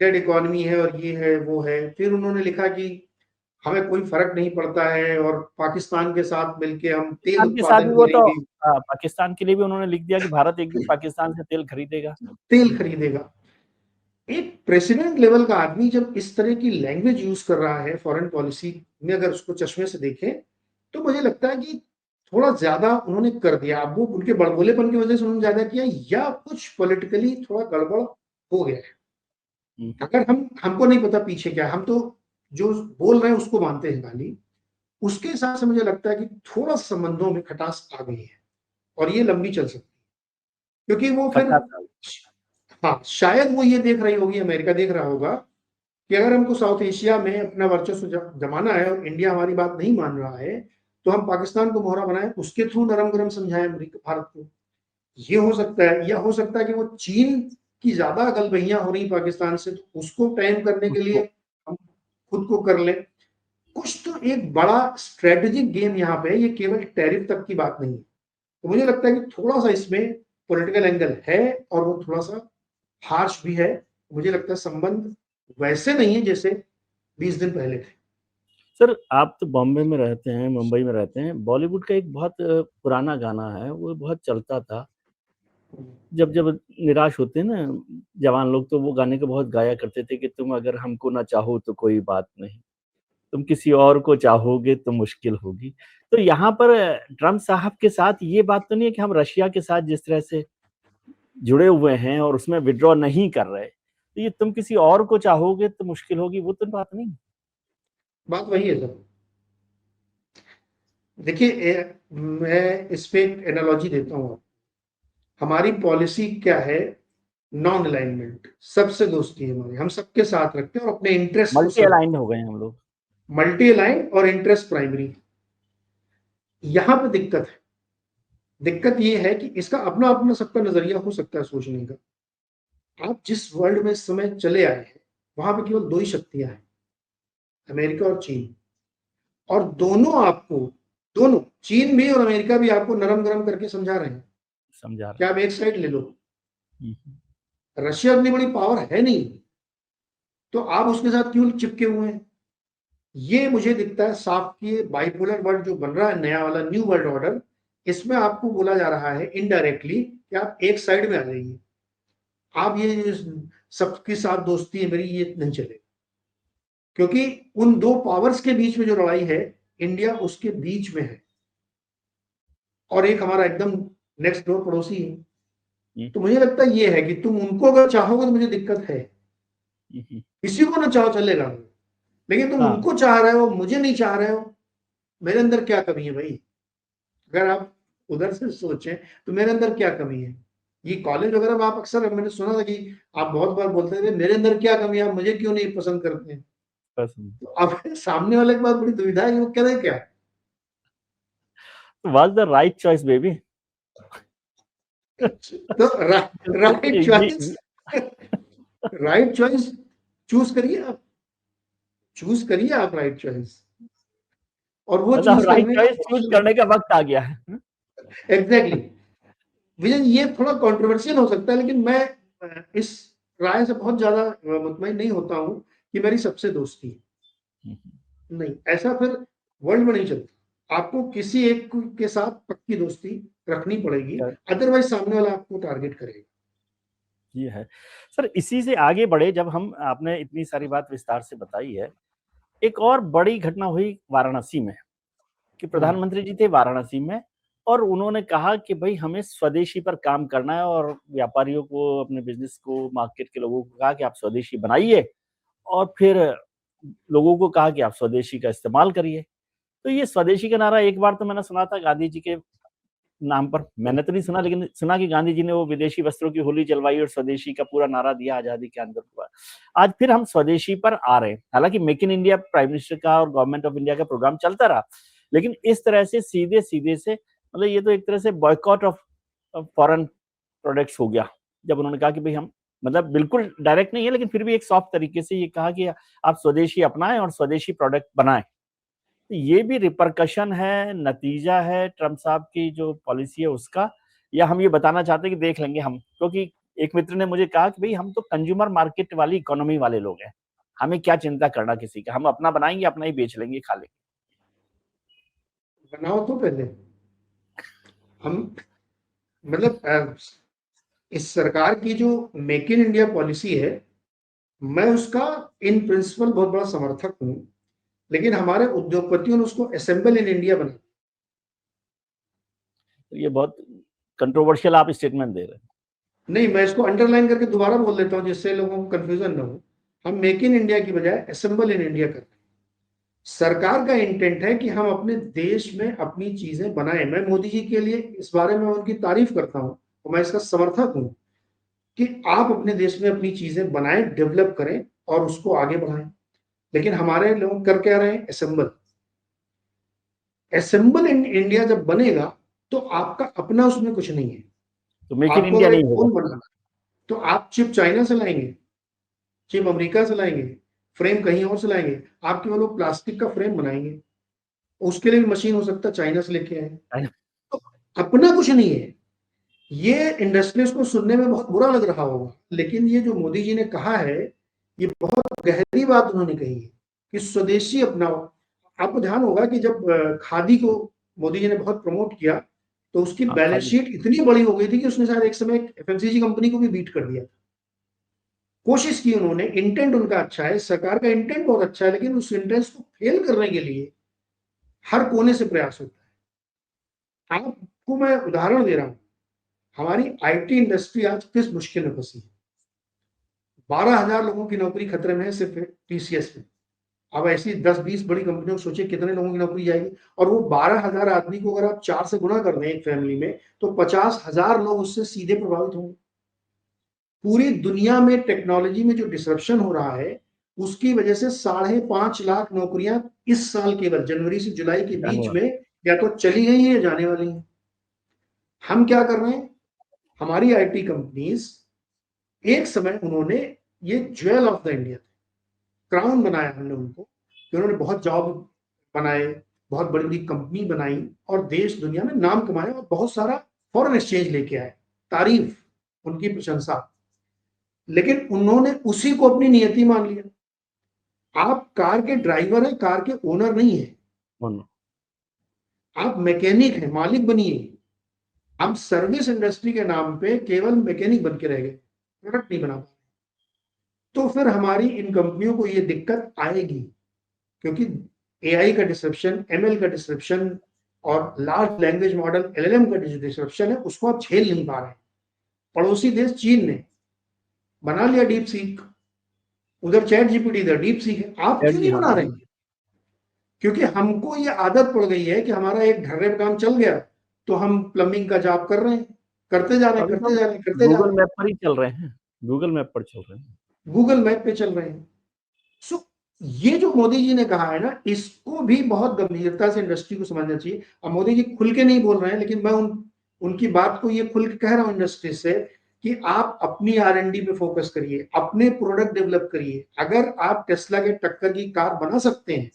डेड इकोनॉमी है और ये है वो है, फिर उन्होंने लिखा कि हमें कोई फर्क नहीं पड़ता है और पाकिस्तान के साथ मिलके हम तेल पाकिस्तान के साथ उत्पादन भी वो तो करेंगे, पाकिस्तान के लिए भी उन्होंने लिख दिया कि भारत एक दिन पाकिस्तान से तेल खरीदेगा। तेल खरीदेगा। एक प्रेसिडेंट लेवल का आदमी जब इस तरह की लैंग्वेज यूज कर रहा है फॉरेन पॉलिसी में, अगर उसको चश्मे से देखें, तो मुझे लगता है कि थोड़ा ज्यादा उन्होंने कर दिया। अब वो उनके बड़बोलेपन की वजह से उन्होंने ज्यादा किया, या कुछ पॉलिटिकली थोड़ा गड़बड़ हो गया है। हुँ। अगर हमको नहीं पता पीछे क्या है, हम तो जो बोल रहे हैं उसको मानते हैं खाली। उसके हिसाब से मुझे लगता है कि थोड़ा संबंधों में खटास आ गई है और ये लंबी चल सकती है। क्योंकि वो फिर 50 साल। हाँ, शायद वो ये देख रही होगी, अमेरिका देख रहा होगा कि अगर हमको साउथ एशिया में अपना वर्चस्व जमाना है और इंडिया हमारी बात नहीं मान रहा है, तो हम पाकिस्तान को मोहरा बनाएं, उसके थ्रू नरम गरम समझाएं अमेरिका भारत को। ये हो सकता है, या हो सकता है कि वो चीन की ज्यादा गलबहियां हो रही पाकिस्तान से, तो उसको टाइम करने के लिए उसको हम खुद को कर लें। कुछ तो एक बड़ा स्ट्रेटेजिक गेम यहाँ पे है, ये केवल टैरिफ तक की बात नहीं है। तो मुझे लगता है कि थोड़ा सा इसमें पॉलिटिकल एंगल है, और वो थोड़ा सा हार्श भी है। मुझे लगता है संबंध वैसे नहीं है जैसे 20 दिन पहले थे। सर, आप तो बॉम्बे में रहते हैं, मुंबई में रहते हैं। बॉलीवुड का एक बहुत पुराना गाना है, वो बहुत चलता था। जब जब निराश होते हैं ना जवान लोग, तो वो गाने को बहुत गाया करते थे कि तुम अगर हमको ना चाहो तो कोई बात नहीं, तुम किसी और को चाहोगे तो मुश्किल होगी। तो यहाँ पर ट्रम्प साहब के साथ ये बात तो नहीं है कि हम रशिया के साथ जिस तरह से जुड़े हुए हैं और उसमें विड्रॉ नहीं कर रहे, तो ये तुम किसी और को चाहोगे तो मुश्किल होगी, वो तो बात नहीं। बात वही है सर। देखिए, मैं इस पे एक एनालॉजी देता हूँ। हमारी पॉलिसी क्या है? नॉन अलाइनमेंट, सबसे दोस्ती है हमारी, हम सबके साथ रखते हैं और अपने इंटरेस्ट को मल्टी सर्व। अलाइंड हो गए हम लोग। मल्टी अलाइन और इंटरेस्ट प्राइमरी। यहाँ पे दिक्कत है। दिक्कत ये है कि इसका अपना अपना सबका नजरिया हो सकता है सोचने का। आप जिस वर्ल्ड में इस समय चले आए हैं, वहां पे केवल दो ही शक्तियां हैं, अमेरिका और चीन। और दोनों आपको, दोनों, चीन भी और अमेरिका भी आपको नरम गरम करके समझा रहे हैं समझा कि रहे आप एक साइड ले लो। हैं। रशिया इतनी बड़ी पावर है नहीं, तो आप उसके साथ क्यों चिपके हुए हैं? ये मुझे दिखता है साफ कि बाइपोलर वर्ल्ड जो बन रहा है, नया वाला न्यू वर्ल्ड ऑर्डर, इसमें आपको बोला जा रहा है इनडायरेक्टली कि आप एक साइड में आ जाइए। आप ये सबके साथ दोस्ती है मेरी, ये नहीं चलेगा। क्योंकि उन दो पावर्स के बीच में जो लड़ाई है, इंडिया उसके बीच में है, और एक हमारा एकदम नेक्स्ट डोर पड़ोसी है। हम्म, तो मुझे लगता है ये है कि तुम उनको अगर चाहोगे तो मुझे दिक्कत है, हम्म, किसी को ना चाहो चलेगा, लेकिन तुम हाँ। उनको चाह रहे हो, मुझे नहीं चाह रहे हो। मेरे अंदर क्या कमी है भाई? अगर आप उधर से सोचें तो मेरे अंदर क्या कमी है? ये कॉलेज वगैरह में आप अक्सर, मैंने सुना था कि आप बहुत बार बोलते थे मेरे अंदर क्या कमी है, आप मुझे क्यों नहीं पसंद करते हैं। पसंद। तो अब सामने वाले के पास बड़ी दुविधा है कि वो करे क्या। Was the right choice baby. तो right choice, right choice choose करिए आप, चूज करिए आप राइट चॉइस, और वो मतलब चूज राइट करने का चॉइस चूज ऑप्शन। करने का वक्त आ गया है। एग्जैक्टली। विजन, ये थोड़ा कंट्रोवर्शियल हो सकता है, लेकिन मैं इस राय से बहुत ज्यादा मुतमईन नहीं होता हूं कि मेरी सबसे दोस्ती है। नहीं, ऐसा फिर वर्ल्ड में नहीं चलता। आपको किसी एक के साथ पक्की दोस्ती रखनी पड़ेगी, अदरवाइज सामने वाला आपको टारगेट करेगा। ये है सर। इसी से आगे बढ़े, जब हम, आपने इतनी सारी बात विस्तार से बताई है, एक और बड़ी घटना हुई वाराणसी में कि हाँ, प्रधानमंत्री जी थे वाराणसी में, और उन्होंने कहा कि भाई हमें स्वदेशी पर काम करना है, और व्यापारियों को, अपने बिजनेस को, मार्केट के लोगों को कहा कि आप स्वदेशी बनाइए, और फिर लोगों को कहा कि आप स्वदेशी का इस्तेमाल करिए। तो ये स्वदेशी का नारा एक बार तो मैंने सुना था गांधी जी के नाम पर, मैंने तो नहीं सुना, लेकिन सुना कि गांधी जी ने वो विदेशी वस्त्रों की होली जलवाई और स्वदेशी का पूरा नारा दिया आजादी के अंदर हुआ। आज फिर हम स्वदेशी पर आ रहे हैं। हालांकि make in India prime minister का और गवर्नमेंट ऑफ इंडिया का प्रोग्राम चलता रहा, लेकिन इस तरह से सीधे सीधे से, मतलब ये तो एक तरह से बॉयकॉट ऑफ फॉरेन प्रोडक्ट्स हो गया। जब उन्होंने कहा कि भाई हम, मतलब बिल्कुल डायरेक्ट नहीं है, लेकिन फिर भी एक सॉफ्ट तरीके से ये कहा कि आप स्वदेशी अपनाएं और स्वदेशी प्रोडक्ट बनाएं। तो ये भी रिपरकशन है, नतीजा है ट्रम्प साहब की जो पॉलिसी है उसका, या हम ये बताना चाहते हैं कि देख लेंगे हम? क्योंकि एक मित्र ने मुझे कहा कि भाई हम तो कंज्यूमर मार्केट वाली इकोनॉमी वाले लोग हैं, हमें क्या चिंता करना किसी का, हम अपना बनाएंगे, अपना ही बेच लेंगे, खा लेंगे। बनाओ तो पहले हम, मतलब इस सरकार की जो मेक इन इंडिया पॉलिसी है, मैं उसका इन प्रिंसिपल बहुत बड़ा समर्थक हूं, लेकिन हमारे उद्योगपतियों ने उसको असेंबल इन इंडिया बना। तो ये बहुत कंट्रोवर्शियल आप स्टेटमेंट दे रहे हैं। नहीं, मैं इसको अंडरलाइन करके दोबारा बोल देता हूं जिससे लोगों को कंफ्यूजन ना हो। हम मेक इन इंडिया की बजाय असेंबल इन इंडिया कर रहे हैं। सरकार का इंटेंट है कि हम अपने देश में अपनी चीजें बनाएं। मैं मोदी जी के लिए इस बारे में उनकी तारीफ करता हूं, और मैं इसका समर्थक हूं कि आप अपने देश में अपनी चीजें बनाएं, डेवलप करें और उसको आगे बढ़ाएं। लेकिन हमारे लोग कर क्या रहे हैं? असेंबल इन इंडिया जब बनेगा तो आपका अपना उसमें कुछ नहीं है। तो मेक इन आपको इंडिया अगर एक नहीं होगा। फोन बनाना तो आप चिप चाइना से लाएंगे, चिप अमेरिका से लाएंगे, फ्रेम कहीं और से लाएंगे। आप केवल वो प्लास्टिक का फ्रेम बनाएंगे, उसके लिए भी मशीन हो सकता है चाइना से लेके आए। तो अपना कुछ नहीं है। ये इंडस्ट्रीज को सुनने में बहुत बुरा लग रहा होगा, लेकिन ये जो मोदी जी ने कहा है, ये बहुत गहरी बात उन्होंने कही है कि स्वदेशी अपनाओ। आपको ध्यान होगा कि जब खादी को मोदी जी ने बहुत प्रमोट किया तो उसकी हाँ, बैलेंस खाली शीट इतनी बड़ी हो गई थी कि उसने शायद एक समय एफएमसीजी कंपनी को भी बीट कर दिया। कोशिश की उन्होंने, इंटेंट उनका अच्छा है, सरकार का इंटेंट बहुत अच्छा है, लेकिन उस इंटेंट को फेल करने के लिए हर कोने से प्रयास होता है। आपको मैं उदाहरण दे रहा हूं, हमारी आईटी इंडस्ट्री आज किस मुश्किल में फंसी है। 12,000 लोगों की नौकरी खतरे में है सिर्फ टीसीएस में। अब ऐसी 10-20 बड़ी कंपनियों को सोचिए कितने लोगों की नौकरी जाएगी। और वो 12,000 आदमी को अगर आप 4 से गुणा कर दें एक फैमिली में, तो 50,000 लोग उससे सीधे प्रभावित होंगे। पूरी दुनिया में टेक्नोलॉजी में जो डिसरप्शन हो रहा है, उसकी वजह से 5.5 लाख नौकरियां इस साल केवल जनवरी से जुलाई के बीच में या तो चली गई हैं या जाने वाली हैं। हम क्या कर रहे हैं? हमारी आईटी कंपनीज, एक समय उन्होंने ये jewel of the India, crown बनाया हमने उनको, कि उन्होंने बहुत जॉब बनाए, बहुत बड़ी बड़ी कंपनी बनाई और देश दुनिया में नाम कमाया और बहुत सारा फॉरेन एक्सचेंज लेके आए। तारीफ, उनकी प्रशंसा। लेकिन उन्होंने उसी को अपनी नियति मान लिया। आप कार के ड्राइवर हैं, कार के ओनर नहीं है। आप मैकेनिक हैं, मालिक बनिए। हम सर्विस इंडस्ट्री के नाम पे केवल मैकेनिक बन के रह गए, प्रोडक्ट नहीं बना पाए। तो फिर हमारी इन कंपनियों को ये दिक्कत आएगी, क्योंकि एआई का डिसरप्शन, एमएल का डिसरप्शन और लार्ज लैंग्वेज मॉडल एलएलएम का जो डिसरप्शन है, उसको आप झेल नहीं पा रहे। पड़ोसी देश चीन ने बना लिया डीप सीक, उधर चैट जीपीटी, इधर डीप सीक है। आप क्यों नहीं बना रहे? क्योंकि हमको ये आदत पड़ गई है कि हमारा एक ढर्रे पे काम चल गया तो हम प्लम्बिंग का जॉब कर रहे हैं, करते जा रहे हैं, अभी करते तो जा रहे हैं, करते जा गूगल रहे हैं। मैप पर ही चल रहे हैं, गूगल मैप पर चल रहे हैं। गूगल मैप पे चल रहे हैं। सो ये जो मोदी जी ने कहा है ना, इसको भी बहुत गंभीरता से इंडस्ट्री को समझना चाहिए। अब मोदी जी खुल के नहीं बोल रहे हैं, लेकिन मैं उनकी बात को ये खुल के कह रहा हूं इंडस्ट्री से कि आप अपनी आर&डी पे फोकस करिए, अपने प्रोडक्ट डेवलप करिए। अगर आप टेस्ला के टक्कर की कार बना सकते हैं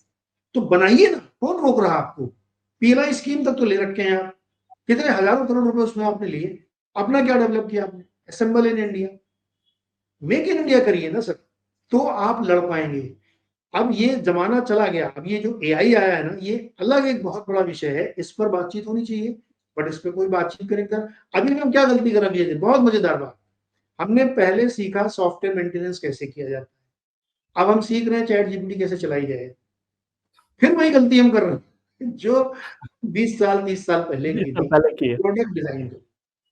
तो बनाइए ना, कौन रोक रहा आपको? पीएलआई स्कीम तक तो ले रखे हैं आप, कितने हजारों करोड़ रुपए उसमें आपने लिए। अपना क्या डेवलप किया आपने? Assemble in India, make in India करिए ना सर, तो आप लड़ पाएंगे। अब ये जमाना चला गया। अब ये जो एआई आया है ना, ये अलग एक बहुत बड़ा विषय है, इस पर बातचीत होनी चाहिए, बट इस पर कोई बातचीत करेगा? अभी हम क्या गलती कर रहे हैं? बहुत मजेदार बात, हमने पहले सीखा सॉफ्टवेयर मेंटेनेंस कैसे किया जाता है, अब हम सीख रहे हैं चैट जीपीटी कैसे चलाई जाए। फिर वही गलती हम कर रहे हैं जो 20 साल 30 साल पहले 20 की साल थी। पहले की है। प्रोडक्ट डिजाइन करो,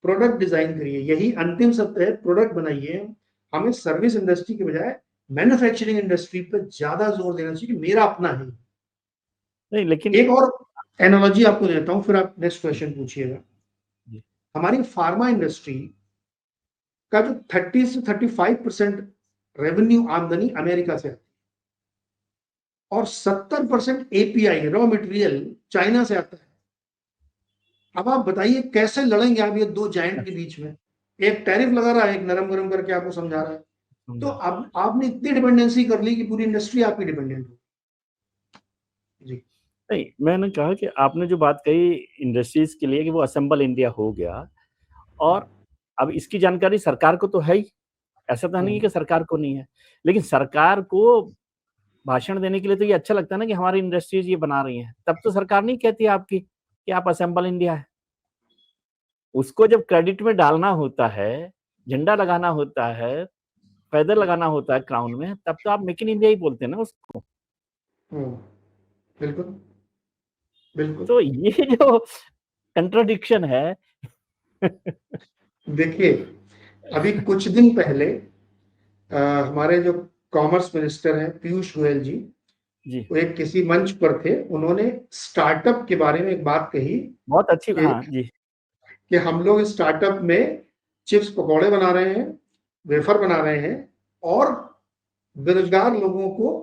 प्रोडक्ट डिजाइन करिए, यही अंतिम सत्य है। प्रोडक्ट बनाइए। हमें सर्विस इंडस्ट्री के बजाय मैन्युफैक्चरिंग इंडस्ट्री पर ज्यादा जोर देना चाहिए कि मेरा अपना है। नहीं, लेकिन एक और एनालॉजी आपको देता हूं, फिर आप नेक्स्ट क्वेश्चन पूछिएगा। हमारी फार्मा इंडस्ट्री का जो 30 से 35% रेवेन्यू आमदनी अमेरिका से आती है और 70% एपीआई रॉ मटेरियल चाइना से आता है। अब आप बताइए कैसे लड़ेंगे आप ये दो जायंट के बीच में? एक टैरिफ लगा रहा है, एक नरम गरम करके आपको समझा रहा है। तो अब आपने इतनी डिपेंडेंसी कर ली कि पूरी इंडस्ट्री आपकी डिपेंडेंट हो। जी नहीं, मैंने कहा कि आपने जो बात कही इंडस्ट्रीज के लिए कि वो असेंबल इंडिया हो गया, और अब इसकी जानकारी सरकार को तो है ही, ऐसा तो नहीं है कि सरकार को नहीं है। लेकिन सरकार को भाषण देने के लिए तो ये अच्छा लगता है ना कि हमारी इंडस्ट्रीज ये बना रही हैं, तब तो सरकार नहीं कहती आपकी कि आप असेंबल इंडिया है। उसको जब क्रेडिट में डालना होता है, झंडा लगाना होता है, फेदर लगाना होता है क्राउन में, तब तो आप मेक इन इंडिया ही बोलते हैं ना उसको। बिल्कुल बिल्कुल। तो ये जो कंट्राडिक्शन है देखिए, अभी कुछ दिन पहले हमारे जो कॉमर्स मिनिस्टर हैं पीयूष गोयल जी, जी, वो एक किसी मंच पर थे, उन्होंने स्टार्टअप के बारे में एक बात कही बहुत अच्छी, कि हाँ जी। हम लोग स्टार्टअप में चिप्स पकौड़े बना रहे हैं, वेफर बना रहे हैं और बेरोजगार लोगों को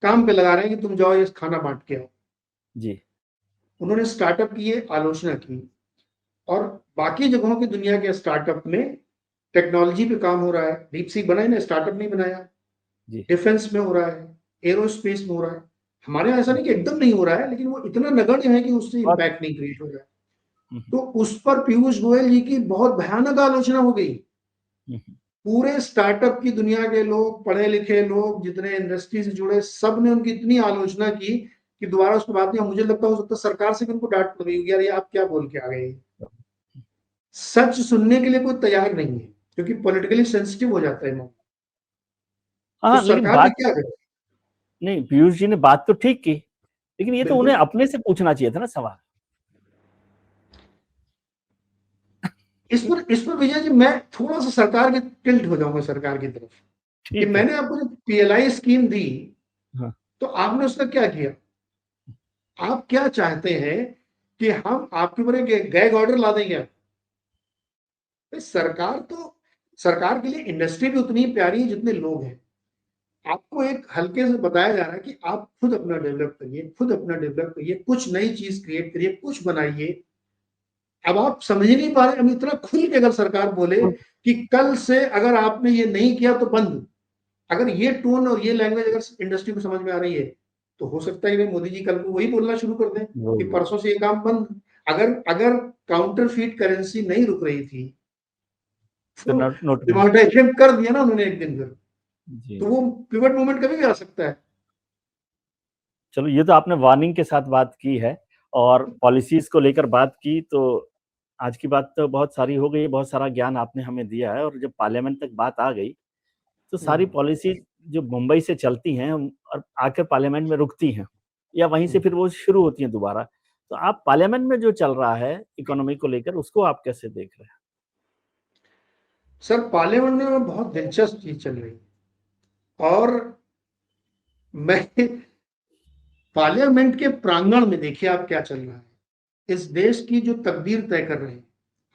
काम पे लगा रहे हैं कि तुम जाओ ये खाना बांट के आओ। जी। उन्होंने स्टार्टअप की ये आलोचना की और बाकी जगहों की दुनिया के स्टार्टअप में टेक्नोलॉजी पे काम हो रहा है। डीपसीक बना, इन्हें स्टार्टअप नहीं बनाया। जी। डिफेंस में हो रहा है, एरोस्पेस में हो रहा है। हमारे यहाँ ऐसा नहीं कि एकदम नहीं हो रहा है, लेकिन वो इतना नगण्य है कि उससे बहुत। इम्पैक्ट नहीं क्रिएट हो रहा है। तो उस पर पीयूष गोयल जी की बहुत भयानक आलोचना हो गई। पूरे स्टार्टअप की दुनिया के लोग, पढ़े लिखे लोग, जितने इंडस्ट्री से जुड़े, सब ने उनकी इतनी आलोचना की कि दोबारा उसके बाद नहीं। मुझे लगता हो सकता है सरकार से भी उनको डांट पड़ गई, यार ये आप क्या बोल के आ गए। सच सुनने के लिए कोई तैयार नहीं है, क्योंकि पॉलिटिकली सेंसिटिव हो जाता है मामला। तो हाँ, लेकिन सरकार भी बात, क्या करे। नहीं, पीयूष जी ने बात तो ठीक की, लेकिन ये तो बिल्कुल। उन्हें अपने से पूछना चाहिए था ना सवाल। इस पर विजय जी मैं थोड़ा सा सरकार के टिल्ट हो जाऊंगा सरकार की तरफ कि ठीक है। मैंने आपको जो पीएलआई स्कीम दी, हाँ। तो आपने उसका क्या किया। आप क्या चाहते हैं कि हम आपके ऊपर एक गैग ऑर्डर ला देंगे। सरकार तो, सरकार के लिए इंडस्ट्री भी उतनी प्यारी है जितने लोग हैं। आपको एक हल्के से बताया जा रहा है कि आप खुद अपना डेवलप करिए, खुद अपना डेवलप करिए, कुछ नई चीज क्रिएट करिए, कुछ बनाइए। अब आप समझ ही नहीं पा रहे। अब इतना खुल के अगर सरकार बोले कि कल से अगर आपने ये नहीं किया तो बंद, अगर ये टोन और ये लैंग्वेज अगर इंडस्ट्री को समझ में आ रही है, तो हो सकता है कि मोदी जी कल को वही बोलना शुरू कर दें कि परसों से ये काम बंद। अगर अगर काउंटरफीट करेंसी नहीं रुक रही थी, फिर तो नोट। डिमोनेटाइजेशन कर दिया ना उन्होंने एक दिन फिर, जी। तो वो पिवट मोमेंट कभी भी आ सकता है। चलो, ये तो आपने वार्निंग के साथ बात की है और पॉलिसीज को लेकर बात की, तो आज की बात तो बहुत सारी हो गई, बहुत सारा ज्ञान आपने हमें दिया है। और जब पार्लियामेंट तक बात आ गई, तो सारी पॉलिसी जो मुंबई से चलती हैं और आकर पार्लियामेंट में रुकती हैं, या वहीं से फिर वो शुरू होती हैं दोबारा। तो आप पार्लियामेंट में जो चल रहा है इकोनॉमी को लेकर, उसको आप कैसे देख रहे हैं? सर पार्लियामेंट में बहुत दिलचस्प चीज चल रही है और मैं पार्लियामेंट के प्रांगण में देखिए आप क्या चल रहा है। इस देश की जो तकदीर तय कर रहे हैं,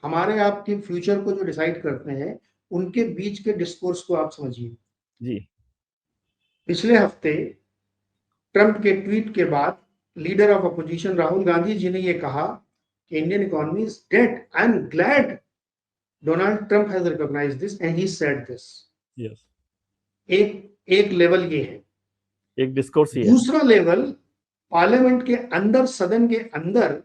हमारे आपके फ्यूचर को जो डिसाइड करते हैं, उनके बीच के डिस्कोर्स को आप समझिए। जी। पिछले हफ्ते ट्रंप के ट्वीट के बाद leader of opposition Rahul Gandhi ji ने यह कहा कि Indian economy is dead. I am glad Donald Trump has recognised this and he said this. Yes. एक एक लेवल ये है। एक डिस्कोर्स ही है। दूसरा लेवल, पार्लियामेंट के अंदर, सदन के अंदर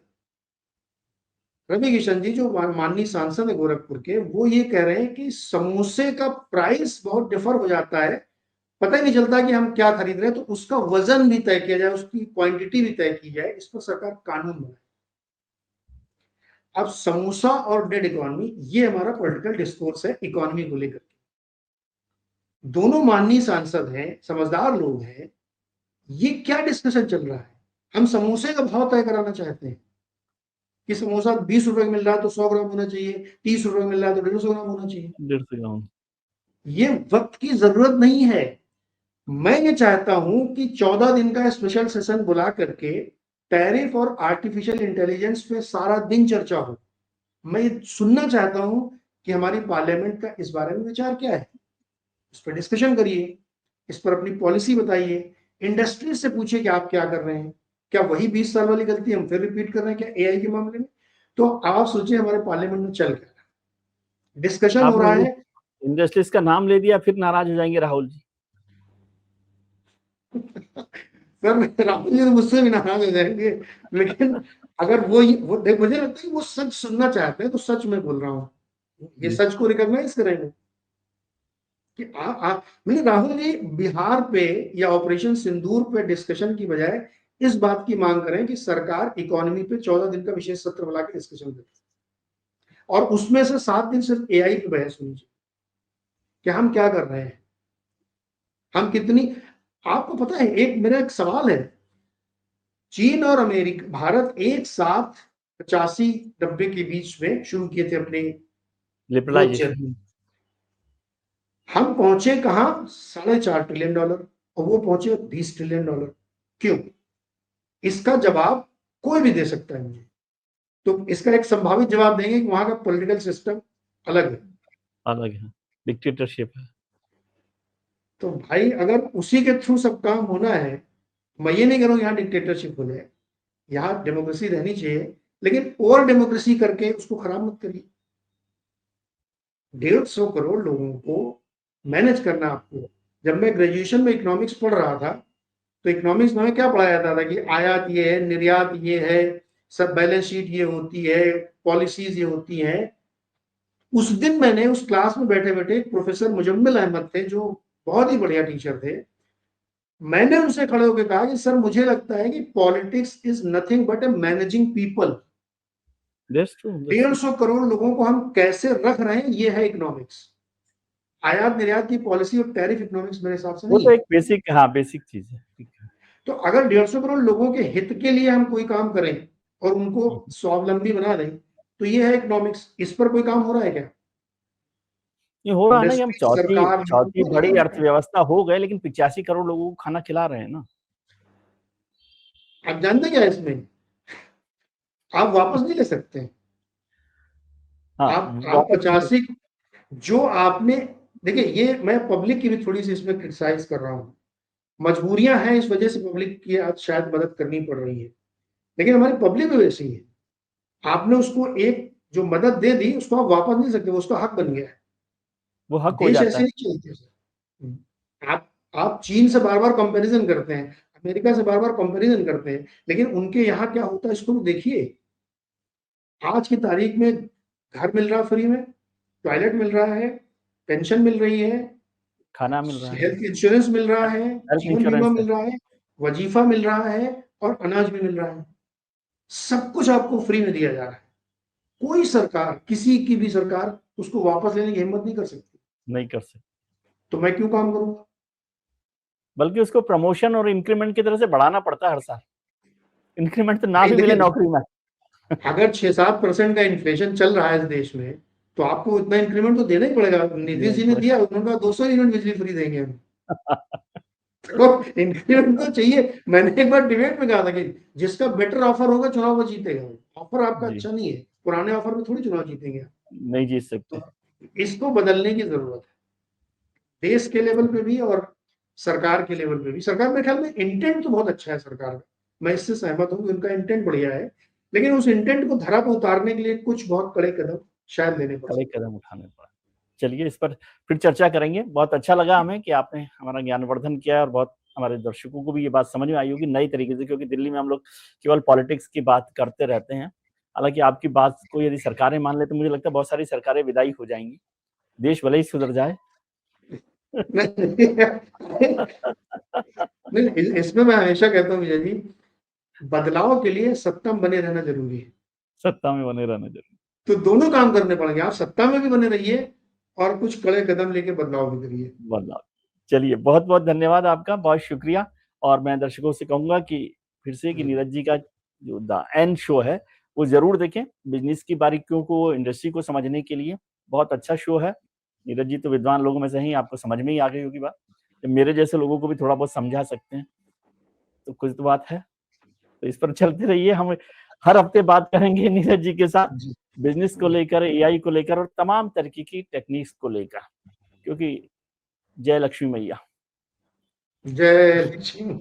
रवि किशन जी जो माननीय सांसद है गोरखपुर के, वो ये कह रहे हैं कि समोसे का प्राइस बहुत डिफर हो जाता है, पता ही नहीं चलता कि हम क्या खरीद रहे हैं। तो उसका वजन भी तय किया जाए, उसकी क्वांटिटी भी तय की जाए, इस पर सरकार कानून बनाए। अब समोसा और डेड इकोनॉमी, ये हमारा पॉलिटिकल डिस्कोर्स है इकोनॉमी को लेकर। दोनों माननीय सांसद हैं, समझदार लोग हैं। ये क्या डिस्कशन चल रहा है। हम समोसे का भाव तय कराना चाहते हैं कि समोसा 20 रुपए का मिल रहा है तो 100 ग्राम होना चाहिए, 30 रुपए का मिल रहा है तो 150 ग्राम होना चाहिए। 150 ग्राम। ये वक्त की जरूरत नहीं है। मैं ये चाहता हूं कि 14 दिन का स्पेशल सेशन बुला करके टैरिफ और आर्टिफिशियल इंटेलिजेंस पे सारा दिन चर्चा हो। मैं ये सुनना चाहता हूं कि हमारी पार्लियामेंट का इस बारे में विचार क्या है। इस पर डिस्कशन करिए, इस पर अपनी पॉलिसी बताइए, इंडस्ट्री से पूछिए कि आप क्या कर रहे हैं। क्या वही 20 साल वाली गलती हम फिर रिपीट कर रहे हैं क्या एआई के मामले में। तो आप सोचिए हमारे पार्लियामेंट में चल क्या रहा है, डिस्कशन हो आपने रहा है। इंडस्ट्रीज का नाम ले दिया, फिर नाराज हो जाएंगे राहुल जी। सर राहुल जी तो मुझसे भी नाराज हो जाएंगे, लेकिन अगर वो देख, मुझे लगता है कि वो सच सुनना चाहते हैं, तो सच मैं बोल रहा हूँ, ये जी। सच को रिकॉग्नाइज करेंगे कि मतलब राहुल जी बिहार पे या ऑपरेशन सिंदूर पे डिस्कशन की बजाय इस बात की मांग करें कि सरकार इकोनॉमी पे 14 दिन का विशेष सत्र बुला के डिस्कशन करे और उसमें से 7 दिन सिर्फ एआई पे बहस होनी चाहिए कि हम क्या कर रहे हैं, हम कितनी। आपको पता है, एक मेरा एक सवाल है, चीन और अमेरिका, भारत एक साथ 85-90 के बीच में शुरू किए थे अपने ग्रोथ जर्नी। लिबरलाइजेशन। हम पहुंचे कहां, $4.5 ट्रिलियन और वो पहुंचे $20 ट्रिलियन। क्यों? इसका जवाब कोई भी दे सकता है मुझे। तो इसका एक संभावित जवाब देंगे कि वहां का पॉलिटिकल सिस्टम अलग है। अलग है, डिक्टेटरशिप है। तो भाई अगर उसी के थ्रू सब काम होना है, मैं ये नहीं कह रहा हूँ यहाँ डिक्टेटरशिप हो जाए, यहाँ डेमोक्रेसी रहनी चाहिए, लेकिन ओवर डेमोक्रेसी करके उसको खराब मत करिए। 150 करोड़ लोगों को मैनेज करना आपको। जब मैं ग्रेजुएशन में इकोनॉमिक्स पढ़ रहा था, तो इकोनॉमिक्स में हमें क्या पढ़ाया जाता था कि आयात ये है, निर्यात ये है, सब बैलेंस शीट ये होती है, पॉलिसीज ये होती हैं। उस दिन मैंने उस क्लास में बैठे बैठे प्रोफेसर मुजम्मिल अहमद थे, जो बहुत ही बढ़िया टीचर थे, मैंने उनसे खड़े होकर कहा कि सर मुझे लगता है कि politics is nothing but A managing people. That's true. 150 crore लोगों को हम कैसे रख रहे हैं, ये है इकोनॉमिक्स। आयात निर्यात की पॉलिसी और टैरिफ इकोनॉमिक्स मेरे हिसाब से वो नहीं तो है। एक बेसिक, हाँ बेसिक चीज है, ठीक है। तो अगर 150 करोड़ लोगों के हित के लिए हम कोई काम करें और उनको स्वावलंबी बना दें, तो ये है इकोनॉमिक्स। इस पर कोई काम हो रहा है क्या? ये हो रहा है ना कि हम इंडस्ट्री, चौथी सरकार, चौथी कोई नहीं बड़ी कर रहा है। अर्थव्यवस्था हो गए, लेकिन 85 करोड़ लोगों को खाना खिला रहे हैं ना। आप जानते क्या है इसमें? आप वापस नहीं ले सकते हैं। हाँ, आप वापस 85, जो आपने, देखिए ये मैं पब्लिक की भी थोड़ी सी इसमें क्रिटिसाइज कर रहा हूँ। मजबूरियां हैं, इस वजह से पब्लिक की आज शायद मदद करनी पड़ रही है, लेकिन हमारी पब्लिक भी वैसी है। आपने उसको एक जो मदद दे दी, उसको आप वापस नहीं सकते, वो उसका हक बन गया है। वो हक हो देश जाता ऐसे है। नहीं चलते सर। आप चीन से बार बार कंपैरिजन करते हैं, अमेरिका से बार बार कंपैरिजन करते हैं, लेकिन उनके यहाँ क्या होता है इसको देखिए। आज की तारीख में घर मिल रहा फ्री में, टॉयलेट मिल रहा है, पेंशन मिल रही है, खाना मिल रहा है, हेल्थ इंश्योरेंस मिल रहा है, हेल्थ जीवन बीमा इंश्योरेंस है। मिल रहा है, वजीफा मिल रहा है, और अनाज भी मिल रहा है। सब कुछ आपको फ्री में दिया जा रहा है। कोई सरकार, किसी की भी सरकार उसको वापस लेने की हिम्मत नहीं कर सकती। नहीं कर सकते, तो मैं क्यों काम करूंगा? बल्कि उसको प्रमोशन और इंक्रीमेंट की तरह से बढ़ाना पड़ता है हर साल। इंक्रीमेंट तो ना भाई भी मिले देखिए, नौकरी में। अगर 6-7% का इन्फ्लेशन चल रहा है इस देश में, तो आपको इतना इंक्रीमेंट तो देना ही पड़ेगा। नीतीश जी ने दिया, उन्होंने कहा 200 यूनिट बिजली फ्री देंगे हम। तो इंक्रीमेंट तो चाहिए। मैंने एक बार डिबेट में कहा था कि जिसका बेटर ऑफर होगा चुनाव वो जीतेगा। ऑफर आपका जी, अच्छा नहीं है, पुराने ऑफर में थोड़ी चुनाव जीतेंगे आप। नहीं जीत सकते। तो इसको बदलने की जरूरत है, देश के लेवल पे भी और सरकार के लेवल पे भी। सरकार, मेरे ख्याल में इंटेंट तो बहुत अच्छा है सरकार का, मैं इससे सहमत हूँ कि उनका इंटेंट बढ़िया है, लेकिन उस इंटेंट को धरा पर उतारने के लिए कुछ बहुत कड़े कदम शायद लेने पड़ कड़े सकते कदम उठाने पड़ा। चलिए, इस पर फिर चर्चा करेंगे। बहुत अच्छा लगा हमें कि आपने हमारा ज्ञानवर्धन किया, और बहुत हमारे दर्शकों को भी ये बात समझ में आई होगी नई तरीके से, क्योंकि दिल्ली में हम लोग केवल पॉलिटिक्स की बात करते रहते हैं। हालांकि आपकी बात को यदि सरकारें मान ले, तो मुझे लगता है बहुत सारी सरकारें विदाई हो जाएंगी, देश भले ही सुधर जाए। नहीं, नहीं, इसमें मैं हमेशा कहता हूँ विजय जी, बदलाव के लिए सत्ता में बने रहना जरूरी है। सत्ता में बने रहना जरूरी। तो दोनों काम करने पड़ेंगे, आप सत्ता में भी बने रहिए और कुछ कड़े कदम लेके बदलाव भी करिए। बदलाव। चलिए, बहुत बहुत धन्यवाद आपका, बहुत शुक्रिया। और मैं दर्शकों से कहूंगा कि फिर से कि नीरज जी का जो द एंड शो है वो जरूर देखें, बिजनेस की बारीकियों को, इंडस्ट्री को समझने के लिए बहुत अच्छा शो है। नीरज जी तो विद्वान लोगों में से ही, आपको समझ में ही आ गई होगी बात। मेरे जैसे लोगों को भी थोड़ा बहुत समझा सकते हैं, तो कुछ तो बात है। तो इस पर चलते रहिए, हम हर हफ्ते बात करेंगे नीरज जी के साथ, जी, बिजनेस को लेकर, एआई को लेकर, और तमाम तरीके की टेक्निक्स को लेकर। क्योंकि जय लक्ष्मी मैया। जय लक्ष्मी।